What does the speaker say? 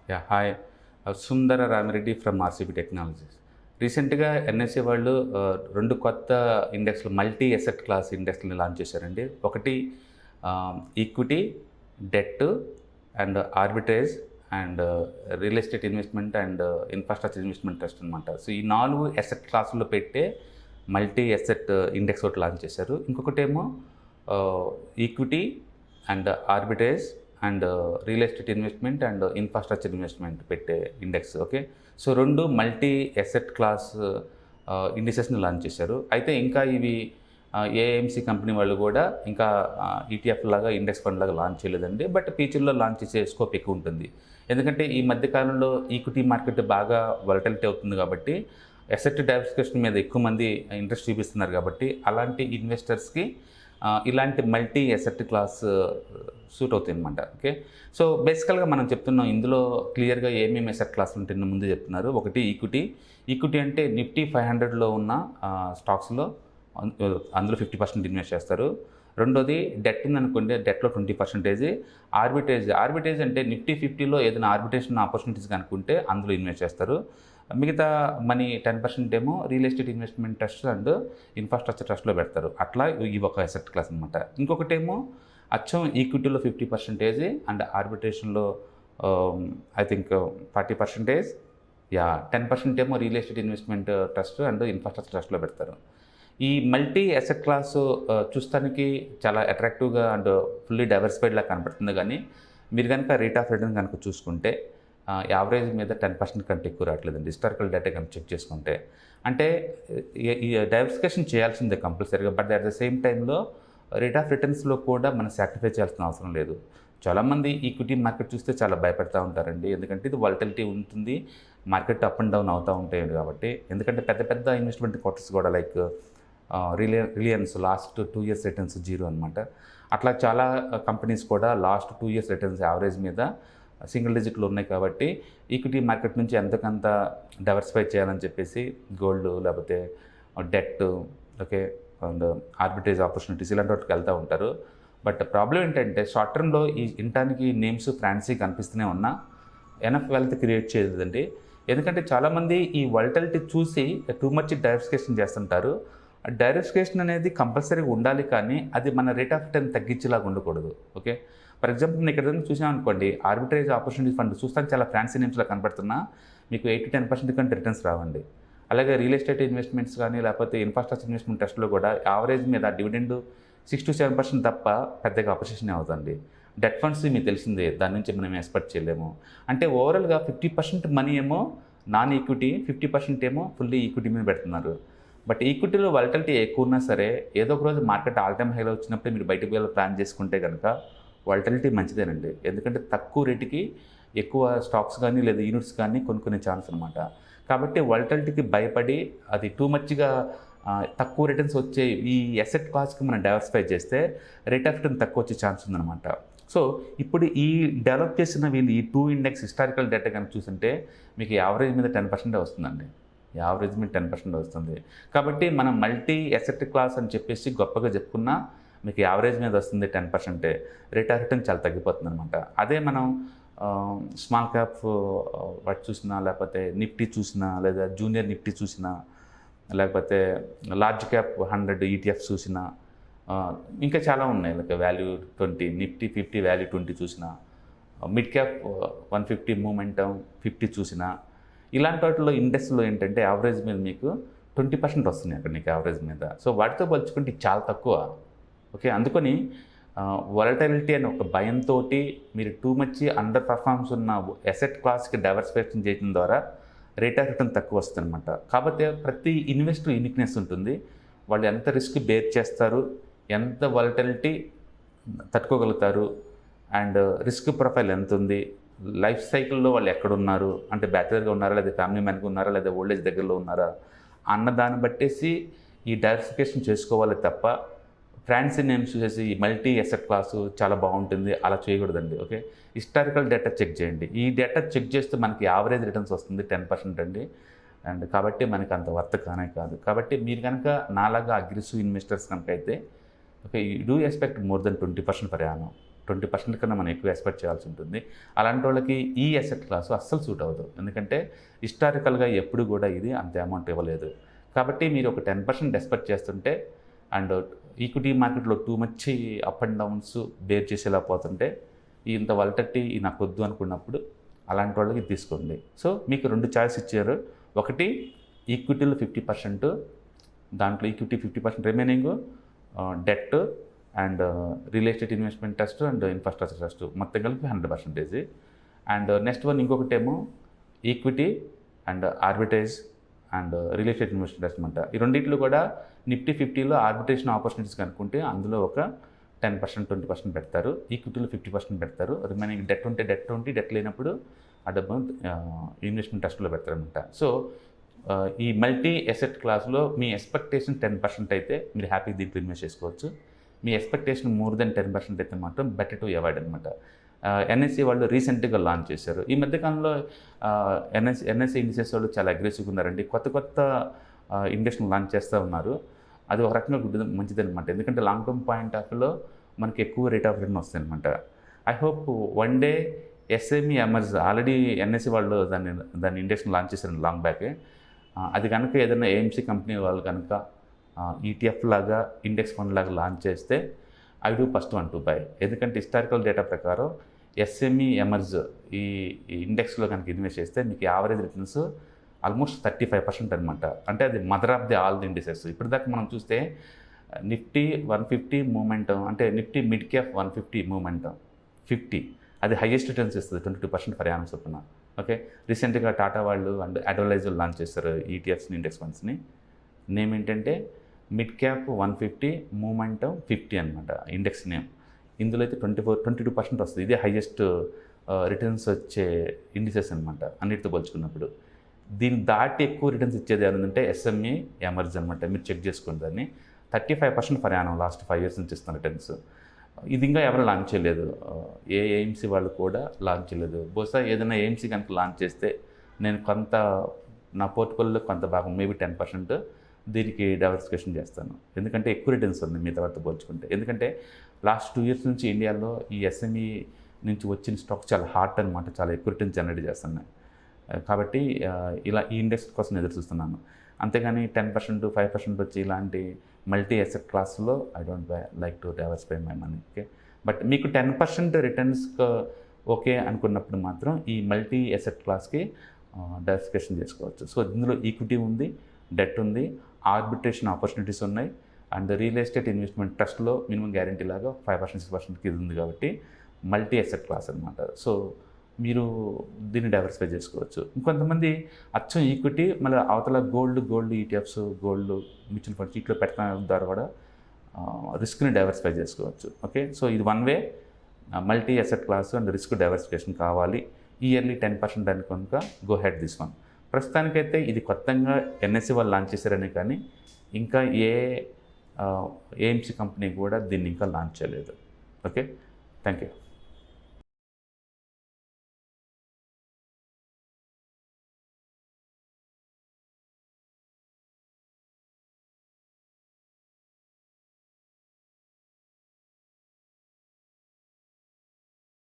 Hi. Subdara Rami Reddy from RCB technologies. రీసెంట్‌గా NSC వాళ్ళు 2 కొత్త ఇండెక్స్‌లు మల్టీ అసెట్ క్లాస్ ఇండెక్స్‌లని లాంచ్ చేశారండి. ఒకటి equity, debt and arbitrage and real estate investment and infrastructure investment trust అనమాట. సో ఈ 4 అసెట్ క్లాసుల్లో పెట్టే మల్టీ అసెట్ ఇండెక్స్ ఒకటి లాంచ్ చేశారు. ఇంకొకటేమో equity and arbitrage and real estate investment and infrastructure investment పెట్టే index. Okay, so 2 multi asset class ఇండిసెస్ని launch చేశారు. అయితే ఇంకా ఇవి ఏఎంసీ కంపెనీ వాళ్ళు కూడా ఇంకా ఈటీఎఫ్ లాగా ఇండెక్స్ ఫండ్ లాగా లాంచ్ చేయలేదండి. బట్ ఫ్యూచర్లో లాంచ్ చేసే స్కోప్ ఎక్కువ ఉంటుంది. ఎందుకంటే ఈ మధ్యకాలంలో ఈక్విటీ మార్కెట్ బాగా వాలటిలిటీ అవుతుంది కాబట్టి అసెట్ డైవర్సిఫికేషన్ మీద ఎక్కువ మంది ఇంట్రెస్ట్ చూపిస్తున్నారు కాబట్టి అలాంటి ఇన్వెస్టర్స్కి ఇలాంటి మల్టీ అసెట్ క్లాస్ సూట్ అవుతాయి అనమాట. ఓకే, సో బేసికల్గా మనం చెప్తున్నాం ఇందులో క్లియర్గా ఏమేమి అసెట్ క్లాసులు ఉంటాయో ముందు చెప్తున్నారు. ఒకటి ఈక్విటీ అంటే నిఫ్టీ 500లో ఉన్న స్టాక్స్లో అందులో 50% ఇన్వెస్ట్ చేస్తారు. రెండోది డెట్ ఉందనుకోండి, డెట్లో 20%. ఆర్బిట్రేజ్ అంటే నిఫ్టీ 50లో ఏదైనా ఆర్బిట్రేషన్ ఆపర్చునిటీస్ కనుక్కుంటే అందులో ఇన్వెస్ట్ చేస్తారు. మిగతా మనీ 10% ఏమో real estate investment trust and infrastructure ట్రస్ట్లో పెడతారు. అట్లా ఇవి ఒక అసెట్ క్లాస్ అనమాట. ఇంకొకటేమో అచ్చం ఈక్విటీలో 50% అండ్ ఆర్బిట్రేషన్లో ఐ థింక్ 40%, 10% ఏమో real estate investment trust and infrastructure ట్రస్ట్లో పెడతారు. ఈ మల్టీ అసెట్ క్లాసు చూస్తానికి చాలా అట్రాక్టివ్గా అండ్ ఫుల్లీ డైవర్సిఫైడ్ లాగా కనపడుతుంది. కానీ మీరు కనుక రేట్ ఆఫ్ రిటర్న్ కనుక చూసుకుంటే యావరేజ్ మీద 10% కంటే ఎక్కువ రావట్లేదండి. హిస్టారికల్ డేటా కనుక చెక్ చేసుకుంటే. అంటే ఈ డైవర్సిఫికేషన్ చేయాల్సిందే కంపల్సరీగా. బట్ అట్ ద సేమ్ టైంలో రేట్ ఆఫ్ రిటర్న్స్లో కూడా మనం సాక్రిఫై చేయాల్సిన అవసరం లేదు. చాలామంది ఈక్విటీ మార్కెట్ చూస్తే చాలా భయపడుతూ ఉంటారండి. ఎందుకంటే ఇది వాలటిలిటీ ఉంటుంది, మార్కెట్ అప్ అండ్ డౌన్ అవుతూ ఉంటాయి కాబట్టి. ఎందుకంటే పెద్ద పెద్ద ఇన్వెస్ట్మెంట్ క్వార్టర్స్ కూడా like Reliance last 2 years returns 0 అనమాట. అట్లా చాలా కంపెనీస్ కూడా లాస్ట్ 2 ఇయర్స్ రిటర్న్స్ యావరేజ్ మీద సింగిల్ డిజిట్లో ఉన్నాయి కాబట్టి ఈక్విటీ మార్కెట్ నుంచి ఎంతకంత డైవర్సిఫై చేయాలని చెప్పేసి గోల్డ్ లేకపోతే debt, okay, and arbitrage opportunities ఇలాంటి వాటికి వెళ్తూ ఉంటారు. బట్ ప్రాబ్లం ఏంటంటే షార్ట్ టర్మ్లో ఈ ఇంటానికి నేమ్స్ ఫ్రాన్సీ కనిపిస్తూనే ఉన్నా ఎనఫ్ వెల్త్ క్రియేట్ చేయదండి. ఎందుకంటే చాలామంది ఈ వాలటిలిటీ చూసి టూ మచ్ డైవర్సిఫికేషన్ చేస్తుంటారు. డైవర్సిఫికేషన్ అనేది కంపల్సరీగా ఉండాలి, కానీ అది మన రేట్ ఆఫ్ రిటర్న్ తగ్గించేలాగా ఉండకూడదు. ఓకే, ఫర్ ఎగ్జాంపుల్ నేను ఇక్కడ చూసామనుకోండి, ఆర్బిట్రేజ్ ఆపర్చునిటీ ఫండ్ చూస్తాను చాలా ఫ్యాన్సీ నేమ్స్లో కనపడుతున్నా మీకు 8-10% కంటే రిటర్న్స్ రావండి. అలాగే రియల్ ఎస్టేట్ ఇన్వెస్ట్మెంట్స్ కానీ లేకపోతే ఇన్ఫ్రాస్ట్రక్చర్ ఇన్వెస్ట్మెంట్ ట్రస్ట్లో కూడా యావరేజ్ మీద డివిడెండ్ 6-7% తప్ప పెద్దగా అప్రిషియేషన్ అవుతుంది. డెట్ ఫండ్స్ మీకు తెలిసిందే, దాని నుంచి మనం ఎక్స్పెక్ట్ చేయలేము. అంటే ఓవరాల్గా 50% మనీ ఏమో నాన్ ఈక్విటీ, 50% ఏమో ఫుల్లీ ఈక్విటీ మీద పెడుతున్నారు. బట్ ఈక్విటీలో వాలటిలిటీ ఎక్కువ ఉన్నా సరే ఏదో ఒక రోజు మార్కెట్ ఆల్ టైమ్ హైలో వచ్చినప్పుడు మీరు బయటకు వెళ్ళి ప్లాన్ చేసుకుంటే కనుక వాలటిలిటీ మంచిదేనండి. ఎందుకంటే తక్కువ రేటుకి ఎక్కువ స్టాక్స్ కానీ లేదా యూనిట్స్ కానీ కొనుక్కునే ఛాన్స్ అనమాట. కాబట్టి వాలటిలిటీకి భయపడి అది టూ మచ్గా తక్కువ రిటర్న్స్ వచ్చే ఈ అసెట్ క్లాస్కి మనం డైవర్సిఫై చేస్తే రేట్ ఆఫ్ రిటర్న్ తక్కువ వచ్చే ఛాన్స్ ఉందన్నమాట. సో ఇప్పుడు ఈ డెవలప్ చేసిన వీళ్ళు ఈ 2 ఇండెక్స్ హిస్టారికల్ డేటా కనుక చూస్తుంటే మీకు యావరేజ్ మీద 10% వస్తుందండి. యావరేజ్ మీద 10% వస్తుంది. కాబట్టి మనం మల్టీ అసెట్ క్లాస్ అని చెప్పేసి గొప్పగా చెప్పుకున్నా మీకు యావరేజ్ మీద వస్తుంది 10%. రేట్ ఆఫ్ రిటర్న్ చాలా తగ్గిపోతుంది అనమాట. అదే మనం స్మాల్ క్యాప్ వాటి చూసినా లేకపోతే నిఫ్టీ చూసినా లేదా జూనియర్ నిఫ్టీ చూసినా లేకపోతే లార్జ్ క్యాప్ 100 ETF చూసినా ఇంకా చాలా ఉన్నాయి. లైక్ వాల్యూ 20, నిఫ్టీ 50 వాల్యూ 20 చూసినా, మిడ్ క్యాప్ 150 మూమెంటం 50 చూసినా, ఇలాంటి వాటిలో ఇండెక్స్లో ఏంటంటే యావరేజ్ మీద మీకు 20% వస్తున్నాయి అక్కడ నీకు యావరేజ్ మీద. సో వాటితో పోల్చుకుంటే చాలా తక్కువ. ఓకే, అందుకని వాలటిలిటీ అనే ఒక భయంతో మీరు టూ మచ్ అండర్ పర్ఫార్మెన్స్ ఉన్న అసెట్ క్లాస్కి డైవర్సిఫికేషన్ చేయడం ద్వారా రేట్ ఆఫ్ రిటర్న్ తక్కువ వస్తుంది అనమాట. కాబట్టి ప్రతి ఇన్వెస్టర్ యూనిక్నెస్ ఉంటుంది. వాళ్ళు ఎంత రిస్క్ బేర్ చేస్తారు, ఎంత వాలటిలిటీ తట్టుకోగలుగుతారు, అండ్ రిస్క్ ప్రొఫైల్ ఎంత ఉంది, లైఫ్ సైకిల్లో వాళ్ళు ఎక్కడున్నారు, అంటే బ్యాచిలర్గా ఉన్నారా లేదా ఫ్యామిలీ మ్యాన్గా ఉన్నారా లేదా ఓల్డ్ ఏజ్ దగ్గరలో ఉన్నారా అన్న దాన్ని బట్టేసి ఈ డైవర్సిఫికేషన్ చేసుకోవాలి తప్ప ఫ్రాన్సీ నేమ్స్ చూసేసి ఈ మల్టీ అసెట్ క్లాసు చాలా బాగుంటుంది అలా చేయకూడదండి. ఓకే, హిస్టారికల్ డేటా చెక్ చేయండి. ఈ డేటా చెక్ చేస్తే మనకి యావరేజ్ రిటర్న్స్ వస్తుంది 10% అండి. అండ్ కాబట్టి మనకి అంత వర్త్ కానే కాదు. కాబట్టి మీరు కనుక నాలాగా అగ్రెసివ్ ఇన్వెస్టర్స్ కనుక అయితే okay, you do expect more than 20% per annum. 20% కన్నా మనం ఎక్కువ ఎక్స్పెక్ట్ చేయాల్సి ఉంటుంది. అలాంటి వాళ్ళకి ఈ అసెట్ క్లాసు అస్సలు సూట్ అవ్వదు. ఎందుకంటే హిస్టారికల్గా ఎప్పుడు కూడా ఇది అంత అమౌంట్ ఇవ్వలేదు. కాబట్టి మీరు ఒక 10% ఎక్స్పెక్ట్ చేస్తుంటే అండ్ ఈక్విటీ మార్కెట్లో too much up and downs bear చేసేలా పోతుంటే ఇంత వాలటిలిటీ నాకు వద్దు అనుకున్నప్పుడు అలాంటి వాళ్ళకి తీసుకోండి. సో మీకు 2 చాయిస్ ఇచ్చారు. ఒకటి ఈక్విటీలో 50%, దాంట్లో equity 50% remaining debt and real estate investment trust and infrastructure trust మొత్తం కలిపి 100%. అండ్ నెక్స్ట్ వన్ ఇంకొకటేమో equity and arbitrage and real estate investment trust అనమాట. ఈ రెండింటిలో కూడా నిఫ్టీ 50లో ఆర్బిట్రేషన్ ఆపర్చునిటీస్ కనుక్కుంటే అందులో ఒక 10%, 20% పెడతారు. ఈక్విటీలో 50% పెడతారు. రిమైనింగ్ డెట్ ఉంటే డెట్ ఉంటే డెట్ లేనప్పుడు ఆ డబ్బు ఇన్వెస్ట్మెంట్ ట్రస్ట్లో పెడతారనమాట. సో ఈ మల్టీ ఎసెట్ క్లాస్లో మీ ఎక్స్పెక్టేషన్ 10% అయితే మీరు హ్యాపీగా దీంట్లో ఇన్వెస్ట్ చేసుకోవచ్చు. మీ ఎక్స్పెక్టేషన్ మోర్ దెన్ 10% అయితే మాత్రం బెటర్ టు అవాయిడ్ అనమాట. ఎన్ఎస్సి వాళ్ళు రీసెంట్గా లాంచ్ చేశారు. ఈ మధ్యకాలంలో ఎన్ఎస్సి ఇండిసెస్ వాళ్ళు చాలా అగ్రెసివ్గా ఉన్నారండి. కొత్త ఇండెక్స్ని లాంచ్ చేస్తూ ఉన్నారు. అది ఒక రకంగా మంచిది అనమాట. ఎందుకంటే లాంగ్ టర్మ్ పాయింట్ ఆఫ్ వ్యూలో మనకి ఎక్కువ రేట్ ఆఫ్ రిటర్న్ వస్తుంది అనమాట. I hope one day SME emerge already NSC వాళ్ళు దాన్ని ఇండెక్స్ని లాంచ్ చేశారు లాంగ్ బ్యాకే. అది కనుక ఏదైనా ఏఎంసీ కంపెనీ వాళ్ళు కనుక ఈటీఎఫ్ లాగా ఇండెక్స్ ఫండ్ లాగా లాంచ్ చేస్తే I do first one to buy. ఎందుకంటే హిస్టారికల్ డేటా ప్రకారం ఎస్ఎంఈ ఎమర్జ్ ఈ ఇండెక్స్లో కనుక ఇన్వెస్ట్ చేస్తే మీకు యావరేజ్ రిటర్న్స్ ఆల్మోస్ట్ 35% అనమాట. అంటే అది mother of the all the indices. ఇప్పుడు దాకా మనం చూస్తే నిఫ్టీ 150 మూమెంటం, అంటే నిఫ్టీ మిడ్ క్యాప్ 150 మూమెంటం 50 అది హైయెస్ట్ రిటర్న్స్ ఇస్తుంది 22% ఫర్ యానం చొప్పున. ఓకే, రీసెంట్గా టాటా వాళ్ళు అండ్ అడ్వలైజర్ లాంచ్ చేస్తారు ఈటీఎఫ్స్ని, ఇండెక్స్ ఫండ్స్ని. నేమ్ ఏంటంటే మిడ్ క్యాప్ 150 మూమెంటం 50 అనమాట ఇండెక్స్ నేమ్. ఇందులో అయితే 22% వస్తుంది. ఇదే హైయెస్ట్ రిటర్న్స్ వచ్చే ఇండిసెస్ అనమాట అన్నిటితో పోల్చుకున్నప్పుడు. దీన్ని దాటి ఎక్కువ రిటర్న్స్ ఇచ్చేది ఏమంటే ఎస్ఎంఈ ఎమర్జ్ అనమాట. మీరు చెక్ చేసుకోండి దాన్ని. 35% ఫర్ యానం లాస్ట్ 5 years నుంచి ఇస్తున్న రిటర్న్స్. ఇది ఇంకా ఎవరు లాంచ్ చేయలేదు. ఏ ఏఎంసీ వాళ్ళు కూడా లాంచ్ చేయలేదు. బహుశా ఏదైనా ఏఎంసీ కనుక లాంచ్ చేస్తే నేను నా పోర్ట్ఫోలియోలో కొంత భాగం మేబీ 10% దీనికి డైవర్సిఫికేషన్ చేస్తాను. ఎందుకంటే ఎక్కువ రిటర్న్స్ ఉంది మీ తర్వాత పోల్చుకుంటే. ఎందుకంటే లాస్ట్ 2 years నుంచి ఇండియాలో ఈ ఎస్ఎంఈ నుంచి వచ్చిన స్టాక్ చాలా హాట్ అనమాట. చాలా ఎక్కువ రిటర్న్స్ జనరేట్ చేస్తున్నాయి. కాబట్టి ఇలా ఈ ఇండెక్స్ కోసం ఎదురు చూస్తున్నాను. అంతేగాని 10%, 5% వచ్చి ఇలాంటి మల్టీ అసెట్ క్లాస్లో I don't like to diversify my money. Okay, but మీకు 10% రిటర్న్స్ ఓకే అనుకున్నప్పుడు మాత్రం ఈ మల్టీ అసెట్ క్లాస్కి డైవర్సిఫికేషన్ చేసుకోవచ్చు. సో ఇందులో ఈక్విటీ ఉంది, డెట్ ఉంది, ఆర్బిట్రేషన్ ఆపర్చునిటీస్ ఉన్నాయి అండ్ రియల్ ఎస్టేట్ ఇన్వెస్ట్మెంట్ ట్రస్ట్లో మినిమం గ్యారంటీ లాగా 5%, 6%కి ఇది ఉంది. కాబట్టి మల్టీ అసెట్ క్లాస్ అనమాట. సో మీరు దీన్ని డైవర్సిఫై చేసుకోవచ్చు. ఇంకొంతమంది అచ్చం ఈక్విటీ మళ్ళీ అవతల gold ETFs, gold mutual funds ఇట్లా పెట్టడం ద్వారా కూడా రిస్క్ని డైవర్సిఫై చేసుకోవచ్చు. ఓకే, సో ఇది one way multi asset class and risk diversification కావాలి. ఇయర్లీ 10% అని కనుక గో హెడ్ దిస్ వన్. ప్రస్తుతానికైతే ఇది కొత్తగా ఎన్ఎస్సి వాళ్ళు లాంచ్ చేశారని, కానీ ఇంకా ఏఎంసీ కంపెనీ కూడా దీన్ని ఇంకా లాంచ్ చేయలేదు. Okay, thank you.